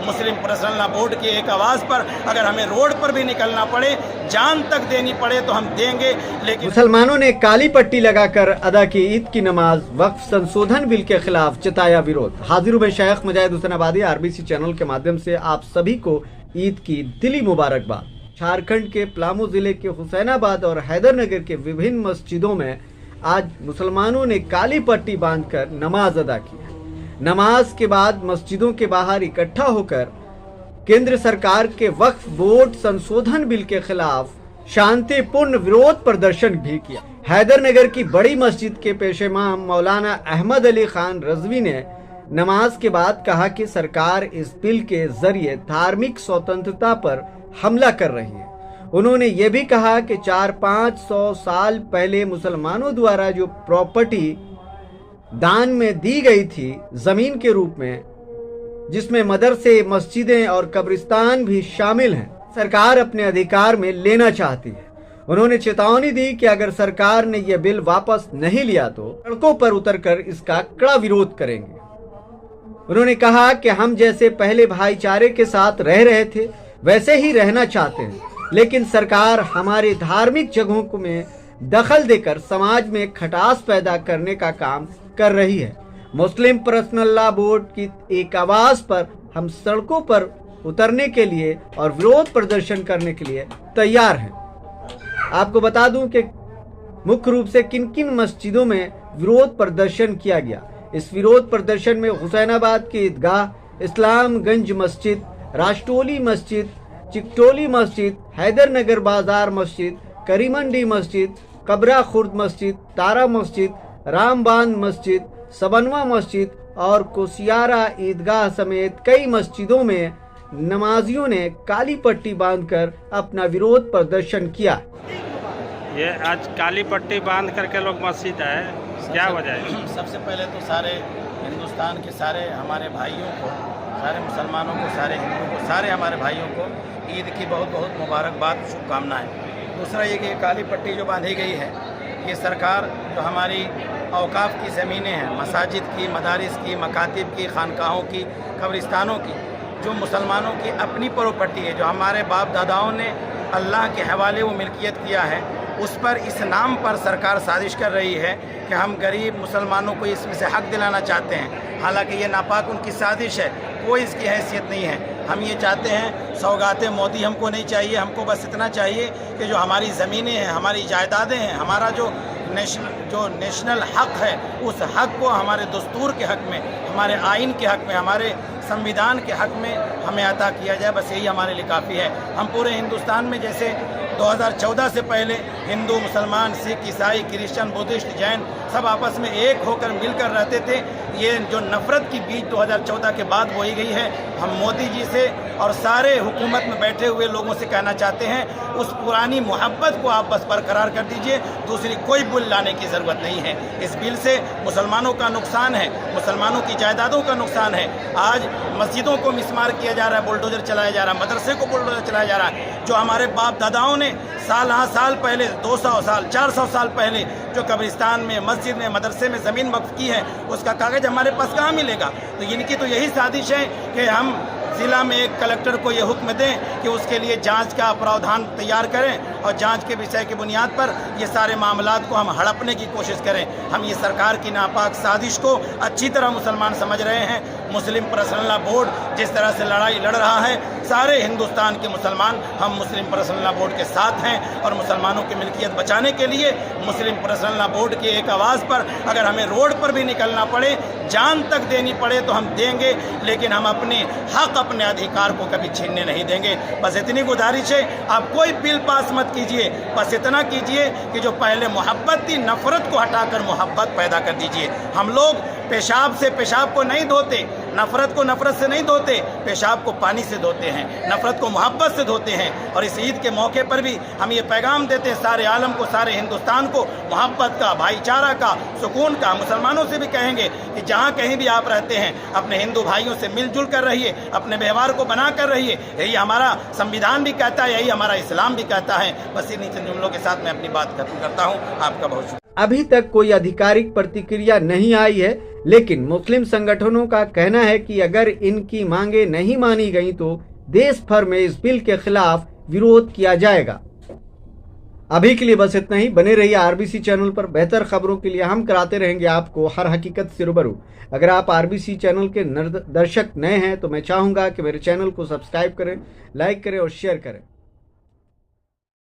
मुस्लिम personal law board की एक आवाज़ पर अगर हमें रोड पर भी निकलना पड़े, जान तक देनी पड़े तो हम देंगे। लेकिन मुसलमानों ने काली पट्टी लगाकर अदा की ईद की नमाज, वक्फ संशोधन बिल के खिलाफ जताया विरोध। हाजिर में शेख मुजाहिद हुसैन आबादी आरबीसी चैनल के माध्यम से आप सभी को ईद की दिली मुबारकबाद। झारखंड के पलामू जिले के हुसैनाबाद और हैदरनगर के विभिन्न मस्जिदों में आज मुसलमानों ने काली पट्टी बांधकर नमाज अदा की। नमाज के बाद मस्जिदों के बाहर इकट्ठा होकर केंद्र सरकार के वक्फ बोर्ड संशोधन बिल के खिलाफ शांतिपूर्ण विरोध प्रदर्शन भी किया। हैदरनगर की बड़ी मस्जिद के पेशेमाम मौलाना अहमद अली खान रजवी ने नमाज के बाद कहा कि सरकार इस बिल के जरिए धार्मिक स्वतंत्रता पर हमला कर रही है। उन्होंने ये भी कहा कि 400-500 साल पहले मुसलमानों द्वारा जो प्रॉपर्टी दान में दी गई थी जमीन के रूप में, जिसमें मदरसे, मस्जिदें और कब्रिस्तान भी शामिल हैं, सरकार अपने अधिकार में लेना चाहती है। उन्होंने चेतावनी दी कि अगर सरकार ने यह बिल वापस नहीं लिया तो सड़कों पर उतरकर इसका कड़ा विरोध करेंगे। उन्होंने कहा कि हम जैसे पहले भाईचारे के साथ रह रहे थे वैसे ही रहना चाहते हैं, लेकिन सरकार हमारे धार्मिक जगहों में दखल देकर समाज में खटास पैदा करने का काम कर रही है। मुस्लिम पर्सनल लॉ बोर्ड की एक आवाज पर हम सड़कों पर उतरने के लिए और विरोध प्रदर्शन करने के लिए तैयार हैं। आपको बता दूं कि मुख्य रूप से किन किन मस्जिदों में विरोध प्रदर्शन किया गया। इस विरोध प्रदर्शन में हुसैनाबाद की ईदगाह, इस्लामगंज मस्जिद, राष्ट्रोली मस्जिद, चिकटोली मस्जिद, हैदरनगर बाजार मस्जिद, करीमंडी मस्जिद, कबरा खुर्द मस्जिद, तारा मस्जिद, रामबान मस्जिद, सबनवा मस्जिद और कोसियारा ईदगाह समेत कई मस्जिदों में नमाजियों ने काली पट्टी बांधकर अपना विरोध प्रदर्शन किया। ये आज काली पट्टी बांध करके लोग मस्जिद आए, क्या वजह है? सबसे पहले तो सारे हिंदुस्तान के सारे हमारे भाइयों को, सारे मुसलमानों को, सारे हिंदुओं को, सारे हमारे भाइयों को ईद की बहुत बहुत मुबारकबाद, शुभकामनाएं। दूसरा ये कि काली पट्टी जो बांधी गई है, ये सरकार जो हमारी औकाफ की ज़मीनें हैं, मसाजिद की, मदारिस की, मकातिब की, खानकाहों की, कब्रिस्तानों की, जो मुसलमानों की अपनी प्रॉपर्टी है, जो हमारे बाप दादाओं ने अल्लाह के हवाले वो मिल्कियत किया है, उस पर इस नाम पर सरकार साजिश कर रही है कि हम गरीब मुसलमानों को इसमें से हक दिलाना चाहते हैं। हालांकि ये नापाक उनकी साजिश है, कोई इसकी हैसियत नहीं है। हम ये चाहते हैं सौगातें मोदी हमको नहीं चाहिए, हमको बस इतना चाहिए कि जो हमारी ज़मीनें हैं, हमारी जायदादें हैं, हमारा जो नेशनल हक है, उस हक को हमारे दस्तूर के हक में, हमारे आइन के हक में, हमारे संविधान के हक में हमें अता किया जाए। बस यही हमारे लिए काफ़ी है। हम पूरे हिंदुस्तान में जैसे 2014 से पहले हिंदू, मुसलमान, सिख, ईसाई, क्रिश्चियन, बुद्धिस्ट, जैन सब आपस में एक होकर मिलकर रहते थे। ये जो नफ़रत की बीज 2014 के बाद बोई गई है, हम मोदी जी से और सारे हुकूमत में बैठे हुए लोगों से कहना चाहते हैं, उस पुरानी मोहब्बत को आप बस बरकरार कर दीजिए। दूसरी कोई बिल लाने की ज़रूरत नहीं है। इस बिल से मुसलमानों का नुकसान है, मुसलमानों की जायदादों का नुकसान है। आज मस्जिदों को मिसमार किया जा रहा है, बुलडोजर चलाया जा रहा है, मदरसे को बुलडोजर चलाया जा रहा है। जो हमारे बाप दादाओं ने साल पहले, 200 साल, 400 साल पहले जो कब्रिस्तान में, मस्जिद में, मदरसे में ज़मीन वक्फ की है, उसका कागज़ हमारे पास कहाँ मिलेगा? तो इनकी तो यही साजिश है कि हम ज़िला में एक कलेक्टर को ये हुक्म दें कि उसके लिए जांच का प्रावधान तैयार करें और जांच के विषय की बुनियाद पर ये सारे मामलात को हम हड़पने की कोशिश करें। हम ये सरकार की नापाक साजिश को अच्छी तरह मुसलमान समझ रहे हैं। मुस्लिम पर्सनल लॉ बोर्ड जिस तरह से लड़ाई लड़ रहा है, सारे हिंदुस्तान के मुसलमान हम मुस्लिम पर्सनल लॉ बोर्ड के साथ हैं और मुसलमानों की मिल्कियत बचाने के लिए मुस्लिम पर्सनल लॉ बोर्ड की एक आवाज़ पर अगर हमें रोड पर भी निकलना पड़े, जान तक देनी पड़े तो हम देंगे, लेकिन हम अपने हक, अपने अधिकार को कभी छीनने नहीं देंगे। बस इतनी गुजारिश है, आप कोई बिल पास मत कीजिए, बस इतना कीजिए कि जो पहले मोहब्बत थी, नफ़रत को हटाकर मोहब्बत पैदा कर दीजिए। हम लोग पेशाब से पेशाब को नहीं धोते, नफ़रत को नफ़रत से नहीं धोते, पेशाब को पानी से धोते हैं, नफ़रत को मोहब्बत से धोते हैं। और इस ईद के मौके पर भी हम ये पैगाम देते हैं सारे आलम को, सारे हिंदुस्तान को, मोहब्बत का, भाईचारा का, सुकून का। मुसलमानों से भी कहेंगे कि जहाँ कहीं भी आप रहते हैं, अपने हिंदू भाइयों से मिलजुल कर रहिए, अपने व्यवहार को बना कर रहिए। यही हमारा संविधान भी कहता है, यही हमारा इस्लाम भी कहता है। बस इन्हीं जुमलों के साथ मैं अपनी बात खत्म करता हूँ। आपका बहुत शुक्रिया। अभी तक कोई आधिकारिक प्रतिक्रिया नहीं आई है, लेकिन मुस्लिम संगठनों का कहना है कि अगर इनकी मांगे नहीं मानी गई तो देश भर में इस बिल के खिलाफ विरोध किया जाएगा। अभी के लिए बस इतना ही। बने रहिए आरबीसी चैनल पर। बेहतर खबरों के लिए हम कराते रहेंगे आपको हर हकीकत से रूबरू। अगर आप आरबीसी चैनल के दर्शक नए हैं तो मैं चाहूंगा कि मेरे चैनल को सब्सक्राइब करें, लाइक करें और शेयर करें।